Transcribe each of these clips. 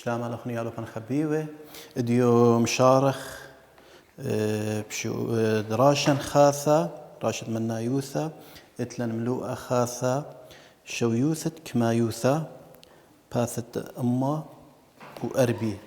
شامل أخني ألو خبيوة ديو مشارخ بشو دراشن خاثة راشد منا يوثا اتلن ملوء خاثة شو يوثت كما يوثا باثت أما وأربي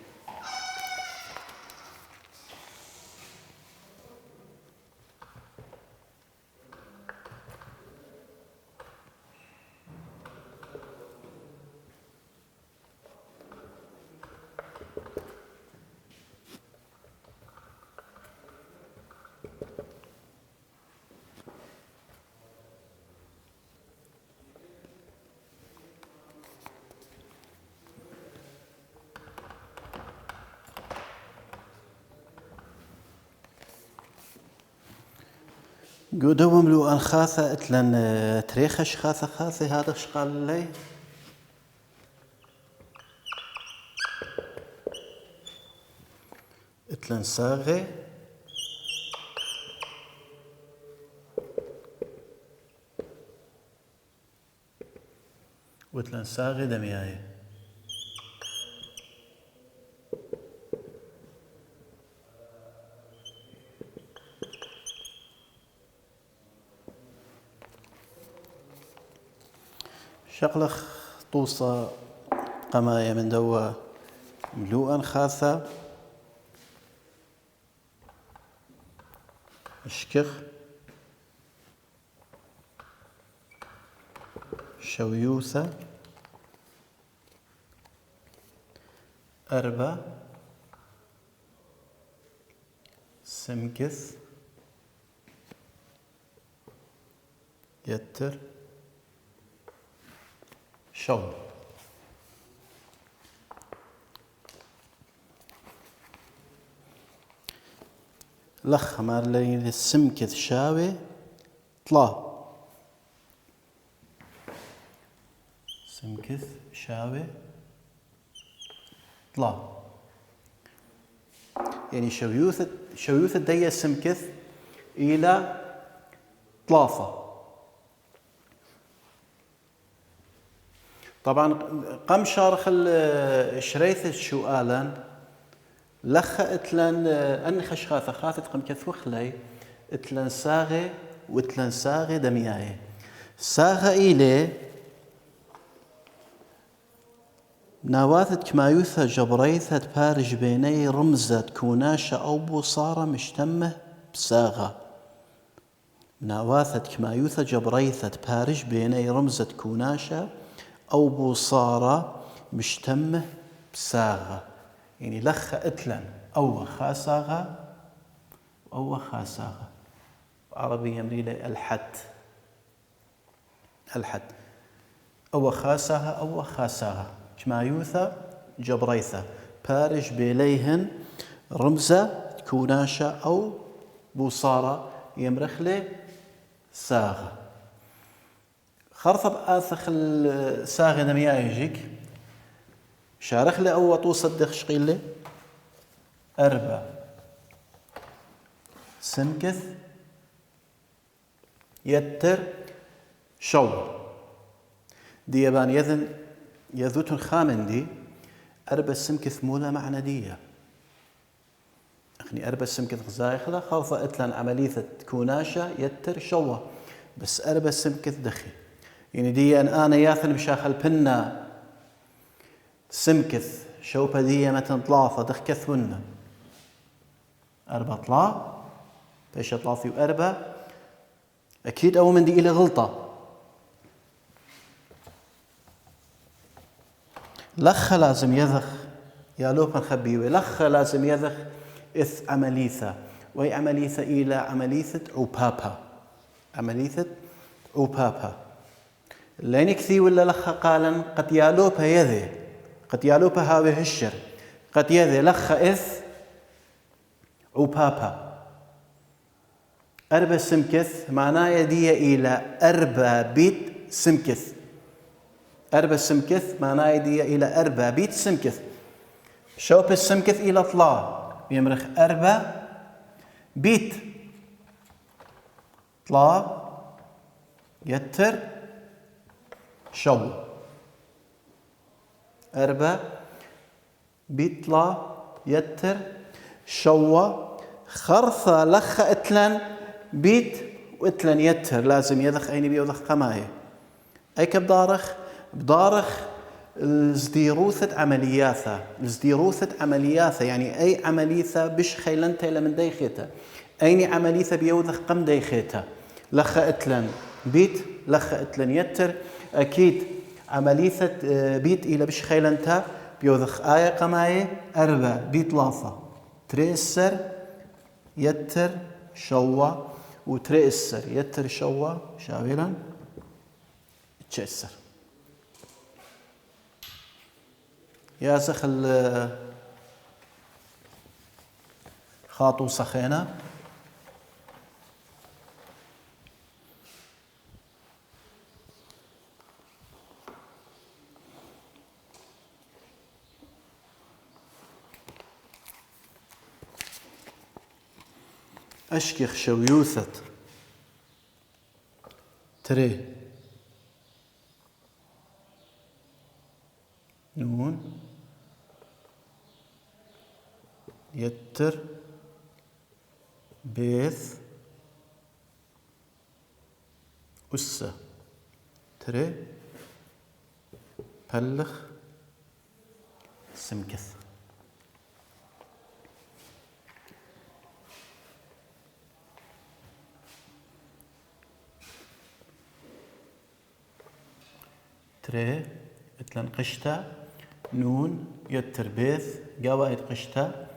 قدوم ملوء خاثة اتلن تريخش خاثة هذا شقال لي اتلن ساغي واتلن ساغي دمياي شقلخ طوصة قماية من دوا ملوءا خاثة اشكخ شويوثة أربع سمكث يتر شو لخ مالي السمكث شاوي طلا سمكث شاوي طلا يعني شويوثة دي سمكث إلى طلافة. طبعا قم شارخ الشريث الشؤالا لخ اتلن انخش خاثة قم كثوخ لي اتلن ساغي واتلن ساغي دمياي ساغي إلي ناواثت كمايوثة جبريثة بارج بيني رمزة كوناشة أو بوصارة مشتمه بساغة ناواثت كمايوثة جبريثة بارج بيني رمزة كوناشة أو بوصارة مشتمه بساغة يعني لخ اتلن أو خاساغة أو خاساغة عربي يمري لي الحد أو خاساها أو خاساها كمايوثة جبريثة بارج بيليهن رمزة كوناشة أو بوصارة يمرخلي ساغة خرطب آثخ الساغة نميا يجيك شارخ لي أو توصدق شقيل لي أربع سمكث يتر شور ديبان يذن يذوتن خامن دي أربع سمكث مولا معنى دية أخني أربع سمكث غزايخلة خلطة إتلان عملية كوناشة يتر شوة بس أربع سمكث دخي يعني دي أنا ياثن بشاخل بنا سمكث شوبة دي متن طلافة دخ كثونا أربع طلا بيش طلافي وأربع أكيد أو من دي إلى غلطة لخ لازم يذخ يا لوبا خبيوي لخ لازم يذخ إث عمليثة وهي عمليثة إلى عمليثة عوبابا لين كثي ولا لخ قالا قد يالوبا يذي قد يالوبا هاوي هشر قد يذي لخ إث عوبابا أربع سمكث معناه يدي إلى أربع بيت سمكث أربع سمكث معناه يدي إلى أربع بيت سمكث شوب السمكث إلى طلا يمرخ أربع بيت طلا يتر شو أربع بيطلع يتر شوا خرثة لخ اتلن بيت واتلن يتر لازم يذخ أيني بيوذخ قماية أي كبدارخ بدارخ الزديروثة عملياثة يعني أي عمليثة بش خيلنته لمن ديخيته أيني عمليثة بيوذخ قم ديخيته لخ اتلن بيت لخ اتلن يتر أكيد عمليثة بيت إلى بش خيلنته بيوذخ آية قماية أربع بيت لافة تريسر يتر شوا وتريسر يتر شوا شاويلا تشسر يا زخ خاطو سخينة أشكخ شويوثة تري نون يتر بيث أسة تري بلخ سمكث تري اتلن قشتا نون يتر بيث قوايد قشتا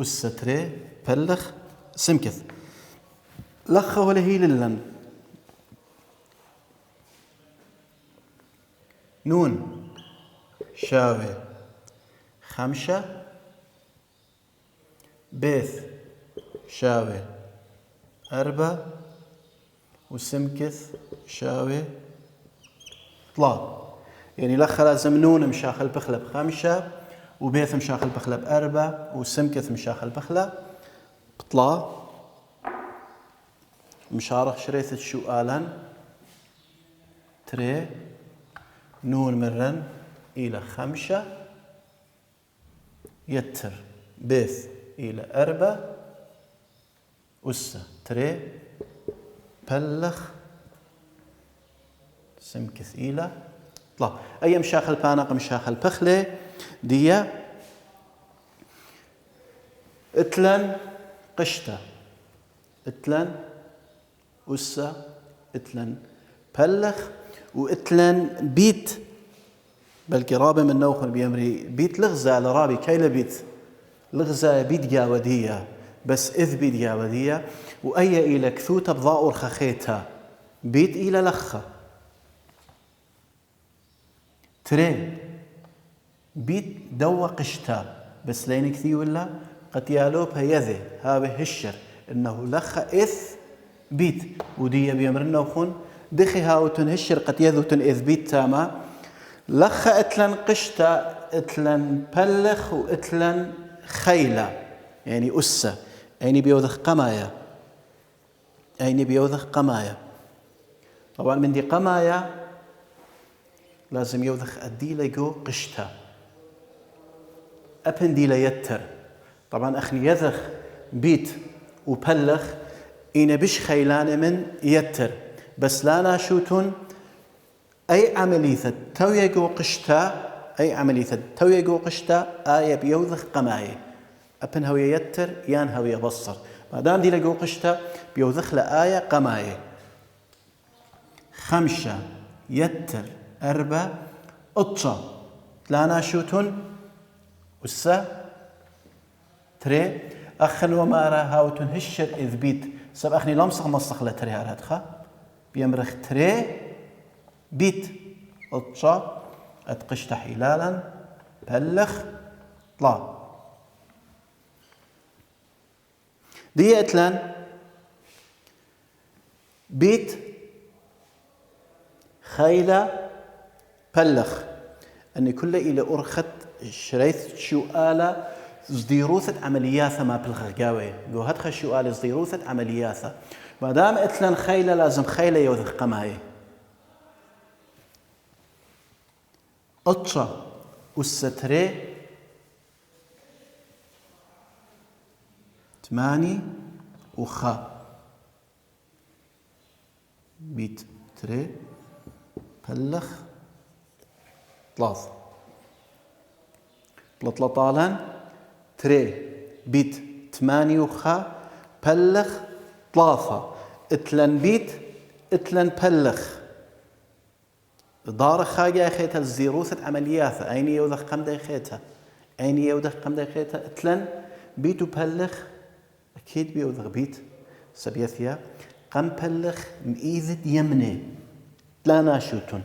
أسة تري بلخ سمكث لخ ولا هي للن نون شاوي خمشة بيث شاوي أربع وسمكث شاوي طلع يعني لخ لازم نون مشاخل بخلة بخمسة وبيث مشاخل بخلة بأربع وسمكث مشاخل بخلة بطلع مشارخ شريثة شؤالا تري نون مرن إلى خمسة يتر بيث إلى أربع أسة تري بلخ سمكث إلى طلع أي مشاخل بانق مشاخل بخلة ديا اتلن قشتا اتلن أسة اتلن بلخ واتلن بيت بلكي رابع من نوخن بيمري بيت لغزة لرابي كيلا بيت لغزة بيت جاودية بس إذ بيت جاودية وأي إلى كثوتة بضاء خخيتها بيت إلى لخة تري بيت دوا قشتا بس لين كثي ولا قد يالوبها يذي هذا هشر إنه لخ إث بيت ودي بيمرنا وخون دخي هاوتن هشر قد يذوتن إذ بيت تاما لخ اتلن قشتا اتلن بلخ واتلن خيلة يعني أسة يعني بيوذخ قمايا يعني بيوذخ قمايا طبعا من دي قمايا لازم يوذخ أديلة جو قشتا أبن ديلة يتر طبعا أخني يذخ بيت وبلخ إنا بش خيلان من يتر بس لانا شوتون أي عملية تويجو قشتا أي عملية تويجو قشتا آية بيوذخ قماية أبن هو يتر يان هو يبصر ما دام دي لجو قشتا بيوذخ لآية قماية خمسة يتر أربع أطشا لانا شوتون وسا تري أخن وما را هاوتون هشر إذ بيت سب أخني لمسخ مصخ لتري هرهدخا بيمرخ تري بيت أطشا أتقشت حلالا بلخ طلع دي أتلان بيت خيلة بلخ أني كل إلى أرخت شريث شؤالة زديروثة عملياثة ما بالغاوي جو هدخل شؤالة زديروثة عملياثة ما دام أتلان خيلة لازم خيلة يوذخ قماي أطشا والستري 8 وخا بيت تري بلخ ثلاثة بلطلطالان تري بيت 8 وخا بلخ ثلاثة اتلن بيت اتلن بلخ دار خاجة خيتها الزيروثة عمليات أين يوذخ قم دايخيتها أين يوذخ قم دايخيتها اتلن بيت وبلخ أكيد بيوذخ بيت سبيثيا قم بلخ مئيزة يمني لا ناشوتون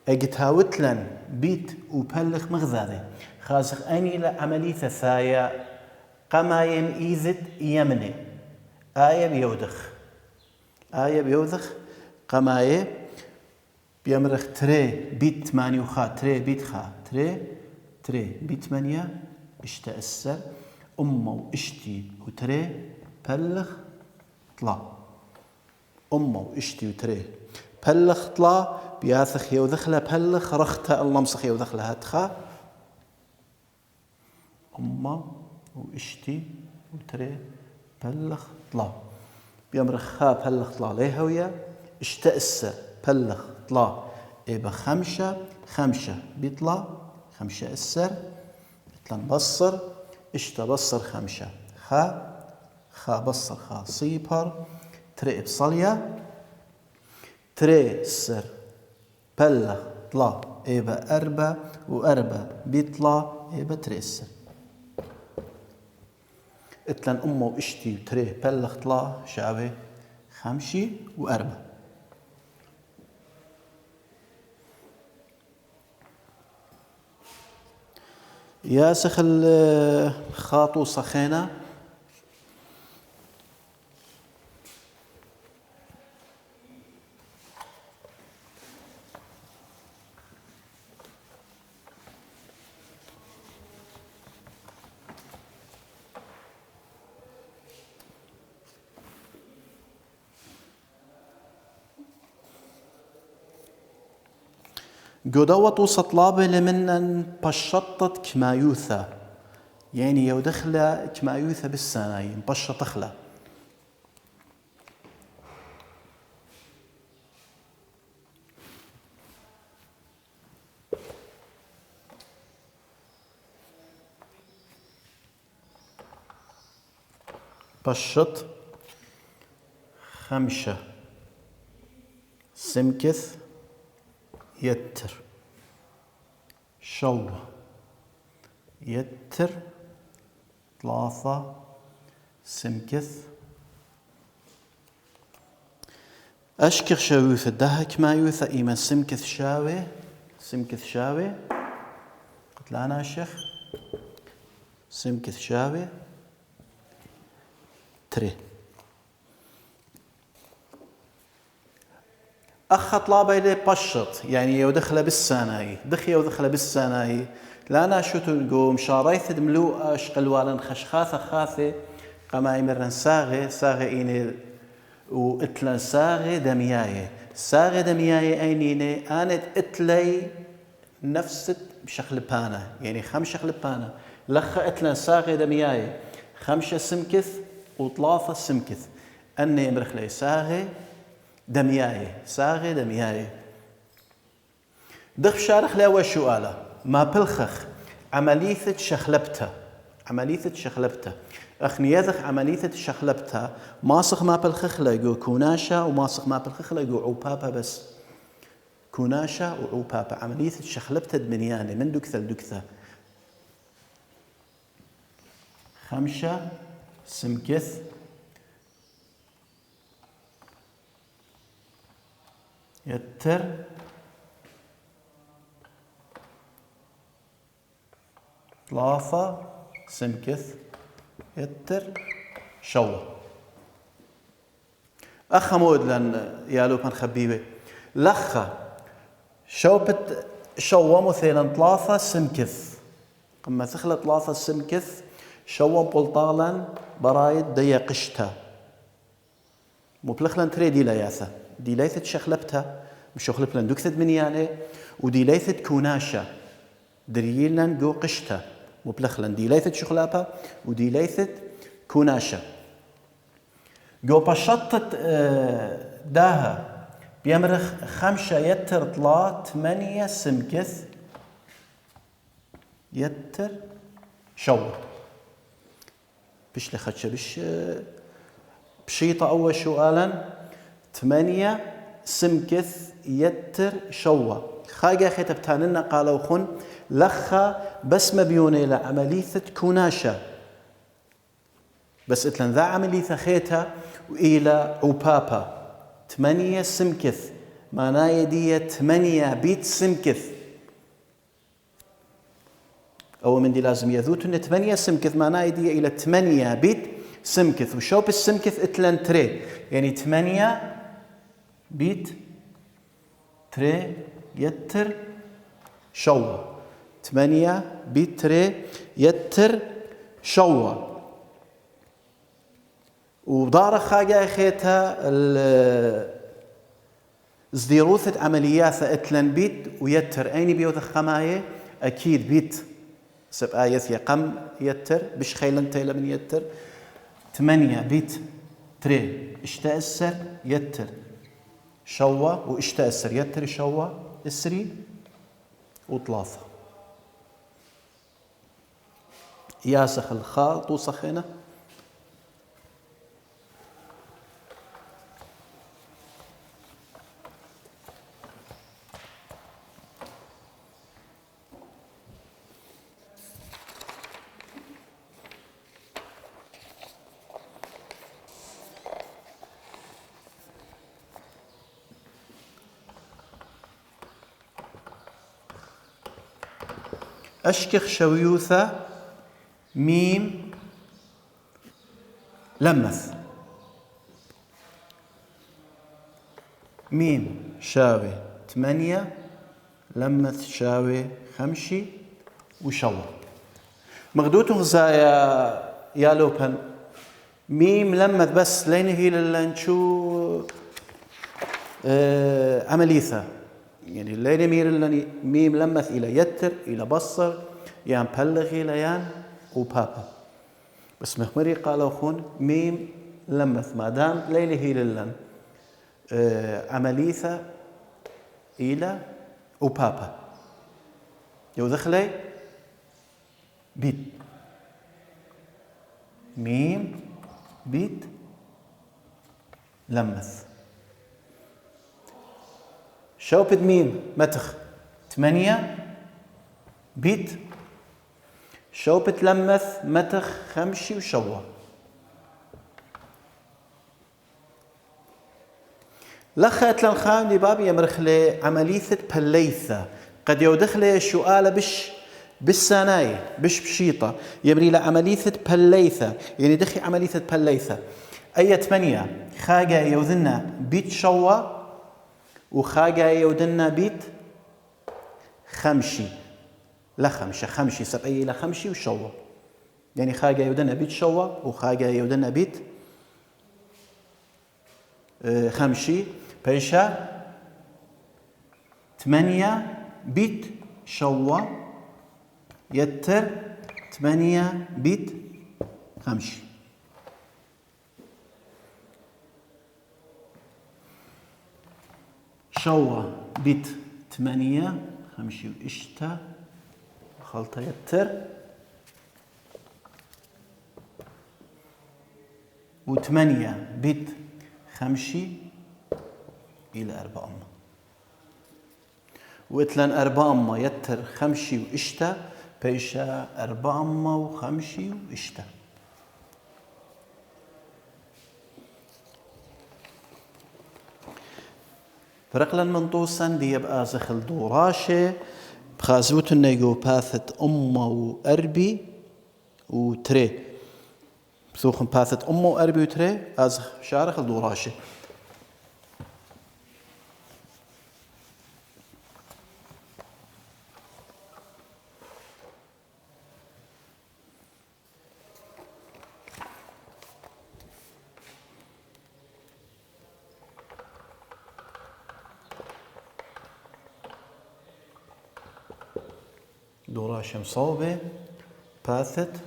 اجتاوتلن بيت وبلخ مغذاذي خازخ أني لا عملية ثايا قما يمئيزة يمني آية بيوذخ قما بيمرخ تري بيت 8 وخا تري بيت خا تري بيت 8 اشتأسر أمه واشتي وتري بلخ طلا أمه واشتي وتري بلخ طلا بياثخ يوذخ له بلخ رخته الله مسخ يوذخ له هاتخا أمه واشتي وتري بلخ طلا بيمرخ خا بلخ طلا ليه ويا اشتأسر بلخ طلا إبا خمشة بيطلع 5 أسر بيطلع بصر اشتا بصر 5 خا بصر خا صيبر تري بصليا تري سر بلخ طلع إبا 4 و4 بيطلع إبا تري سر اتلن أمه واشتي وتري بلخ طلع شعبي 5 و4 يا سخل خاطو صخينا قدوة وسطلابة لمن بشطت كمايوثا يعني يودخل كمايوثا بالسناين بشط خلا بشط 5 سمكث يتر شو يتر 3 سمكث أشكر شاويث دهك ما يوث إيمان سمكث شاوي قلت لا ناشخ سمكث شاوي تري أخ طلابة إلي بشط يعني يودخل بالساناي دخي ودخل بالساناي لا ناشوتو نقوم شاريث دملو أشقلوالن خشخاثة خاثة قما يمرن ساغي إيني وإتلن ساغي دمياي أينيني آنت إتلي نفست بشخل بانا يعني 5 شخل بانا لخا إتلن ساغي دمياي 5 سمكث و3 سمكث أني يمرخ لي ساغي دمياي دخ شارخ لا وشؤاله ما بلخخ عملية شخلبته أخني يذخ عملية شخلبتها ماسخ ما بلخخ لقو كوناشا وماسخ ما بلخخ لقو عوبابا بس كوناشا وعوبابا عملية شخلبته دمنياني من دكثة 5 سمكث يتر 3 سمكث يتر شوه أخا مود لن يالو من خبيبه لخا شوبت شوه مثلا 3 سمكث قم ثخلة 3 سمكث شوه بلطالا برايد دي قشتها مبلخلن تري دي ليثت شخلبتها مشخلبلن دكثت منيانه ودي ليثت كوناشا دريلن جو قشتها مبلخلن دي ليثت شخلابها ودي ليثت كوناشة. جو بشطت داها بيمرخ 5 يتر طلا 8 سمكث يتر شوة بش لخدشة بش بشيطة أول سؤالا 8 سمكث يتر شوة خاقة خيتبتاننا قالوا خن لخا بس مبيوني لعملية كوناشة بس اتلن ذا عملية خيتا وإلى عبابا 8 سمكث معناه يدي 8 بيت سمكث أو من دي لازم يذوت إن 8 سمكث معناه يدي إلى 8 بيت سمكث وشوب السمكث اتلن تري يعني 8 بيت تري يتر شوة 8 بيت تري يتر شوة ودار خاقة خيتها زديروثة عمليات اتلن بيت ويتر أين بيوث خماية أكيد بيت سب آية يقم يتر بش خيلن تيلا من يتر 8 بيت تري اشتأسر يتر شوة واشتأسر يتر شوة اسري وطلاثة ياسخ الخاء توسخ هنا أشكخ شويوثة ميم لمث ميم شاوي 8 لمث شاوي 5 وشوة مغدوت غزايا يا لوبن ميم لمث بس لين هي للنشو عمليثة يعني الليل ميم لمث إلى يتر إلى بصر يان بلغ إلى يان وبابا بس مخمري قالوا خون ميم لمث ما دام ليلة هي للن عمليثة إلى وبابا يو دخلي بيت ميم بيت لمث شوبد ميم متخ 8 بيت شوبة لمث متخ 5 وشوة لخت لنخام دي بابي يمرخ لي عملية بليثة قد يودخ لي شؤالة بش ساناية بش بشيطة يمري لعملية بليثة يعني دخي عملية بليثة أي 8 خاقة يوذنا بيت شوة وخاقة يودنا بيت 5 لا 5 سبعية إلى 5 وشوة يعني خاقة يودنا بيت شوة وخاقة يودنا بيت 5 بيشا 8 بيت شوة يتر 8 بيت 5 شوة بيت 8 5 وإشتا خلطة يتر و8 بيت 5 إلى 4 وإتلان 4 يتر 5 وإشتا بيشا 4 و5 وإشتا فرقلا منطوسا دي يبقى زخل دوراشة بخازوت النيجو باثت وأربي وتري بثوخن باثت وأربي وتري أزخ شارخ الدوراشة دوراشة مصوبة باثت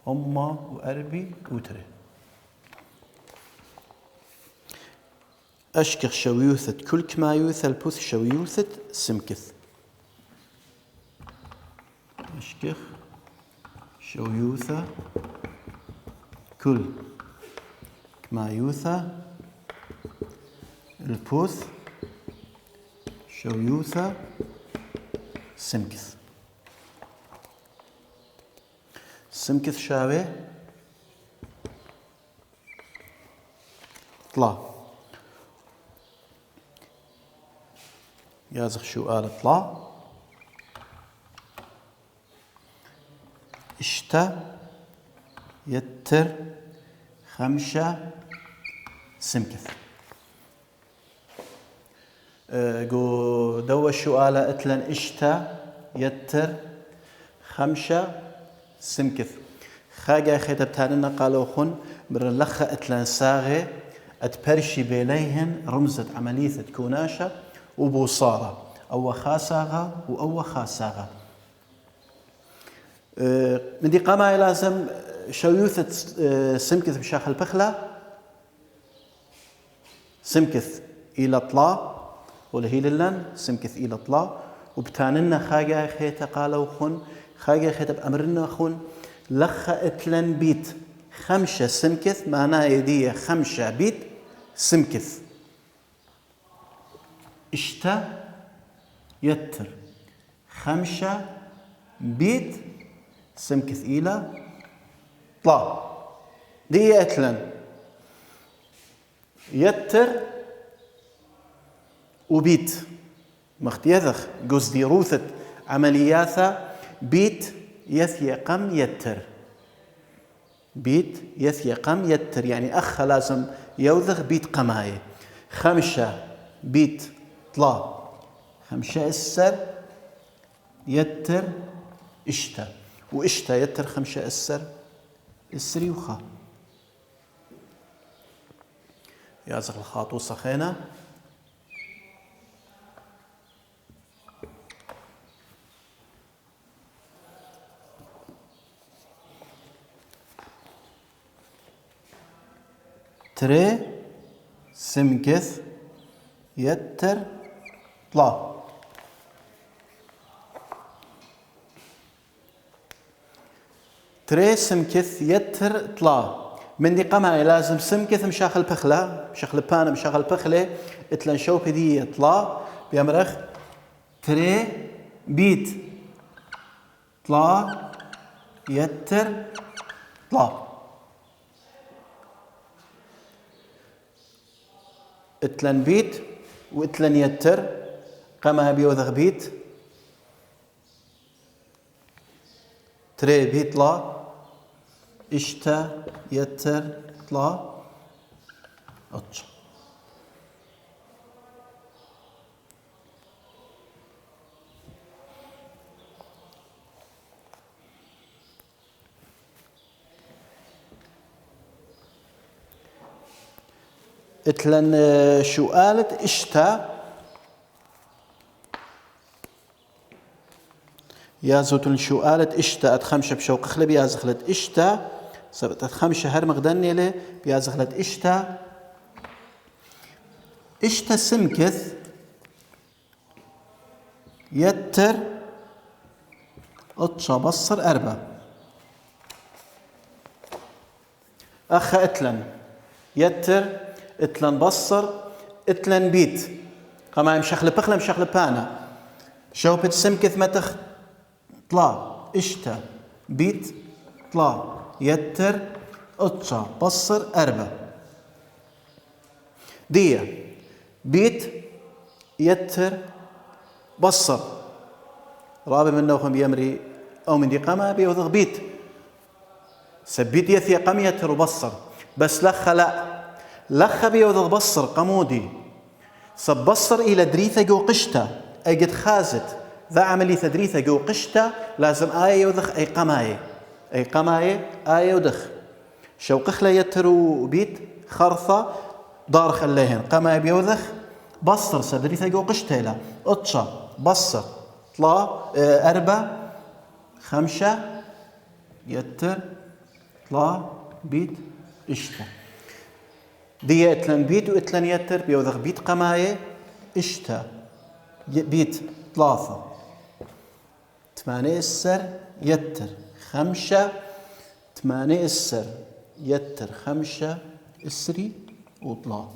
أما وأربي وتري. أشكخ شويوثة كل كما يوث البوث شويوثة سمكث. أشكخ شويوثة كل كما يوثى البوث شويوثة سمكث. سمكث شاوي طلا يازخ شو قال طلا اشتا يتر خمشة سمكث. جو دو شو قال اتلن اشتا يتر خمشة سمكث. خاجة خيتبتاننا قالوا خن برلخ اتلن ساغي اتبرشي بيليهن رمزة عملية كوناشة وبوصارة أو خاساغة وأو خاساغة. من دي قامة لازم شويوثة سمكث بشاخ البخلة سمكث إلى طلا والهي للن سمكث إلى طلا وبتاننا خاجة خيتا قالوا خن خاجة خيتا بأمرنا خن لخ اتلن بيت خمسة سمكث معناه يدي خمسة بيت سمكث. اشتا يتر خمسة بيت سمكث إلى طلا دي اتلن يتر وبيت مختيذخ جوز دي روثة عملياثا بيت يثي قم يتر بيت يثي قم يتر يعني أخ لازم يوذخ بيت قماي خمسة بيت طلا خمسة السر يتر اشتا واشتا يتر خمسة السر السري وخا يازغ الخاطو صخينا تري سمكث يتر طلا تري سمكث يتر طلا من دي قمع لازم سمكث مشاخل بخلة مشاخل بانا مشاخل بخلة اتلن شوف دي طلا بيمرخ تري بيت طلا يتر طلا اتلن بيت واتلن يتر قما بيوذغ بيت تري بيت طلا اشتا يتر طلا اتش. اتلن شو قالت اشتا يا زوتن شو قالت اشتا اتخمشة بشوق خلب يا زخلت اشتا سبت اتخمشة هر مغدني له يا زخلت اشتا اشتا سمكث يتر اتشا بصر اربا اخ اتلن يتر اتلن بصر اتلن بيت قما مشخل بخله مشخل بانا شوبت سمكث متخ طلا اشتا بيت طلا يتر اتشا بصر اربا دية بيت يتر بصر رابع من نوخم يمري او من دي قما بيوضغ بيت سبيت يثي قم يتر وبصر بس لخ بيوضغ بصر قمودي سبصر إلى دريثة جو قشتا أي قد خازت ذا عملي تدريثة جو قشتا لازم آية يوضخ أي قماية آية يوضخ شوق خلا يترو بيت خرثة دار خليهن قماية بيوضخ بصر سدريثة جو قشتا لا اتشا بصر طلا أربع خمسة يتر طلا بيت اشتا دي اتلن بيت واتلن يتر بيوذغ بيت قماية اشتا بيت ثلاثة 8 السر يتر 5 8 السر يتر 5 اسري وطلا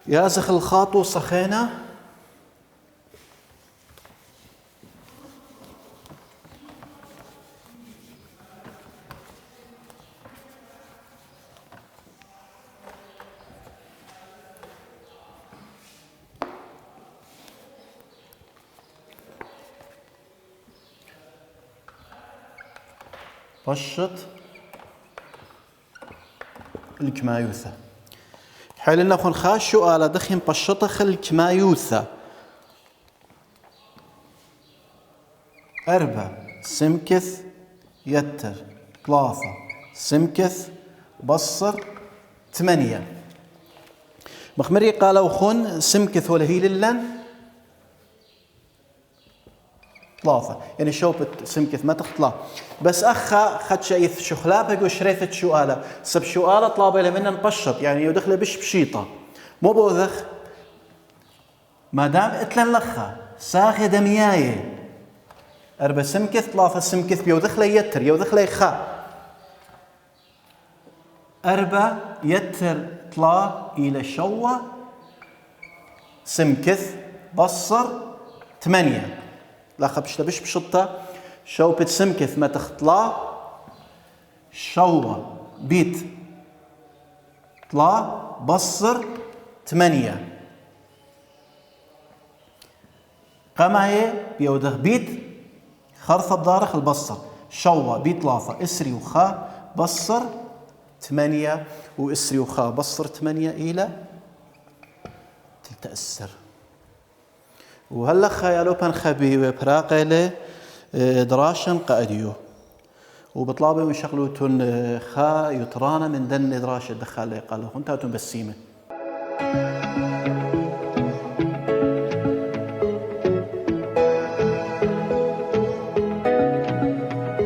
يازخ الخاطو صخينا بشط الكمايوثة حيل نخون خاشو على دخين بشطة خل الكمايوثة 4 سمكث يتر 3 سمكث بصر 8 مخمري قالوا خون سمكث ولا هي للن 3 يعني شوبت سمكث ما تخطلا بس أخا خد شايث شخلابك وشريثت شؤالة سب شؤالة طلابة لمنا نبشط يعني يدخل بش بشيطة مو بوذخ ما دام اتلن لخا ساخي دمياي 4 سمكث 3 سمكث بيودخ لي يتر يودخ لي خا 4 يتر طلا إلى شوة سمكث بصر 8 لا خبشت بش بشطة شوبت سمكث ما تخطلا شوة بيت طلا بصر 8 قماية بيودخ بيت خرثة بدارخ البصر شوة بيت 3 اسري وخا بصر 8 واسري وخا بصر 8 إلى تلتأسر وهلا خيالو بان خبي وبراقله دراشن قاديو وبطلابه من شغلوتون خا يطرانا من دن دراشه دخل قالوا انتاتون بسيمه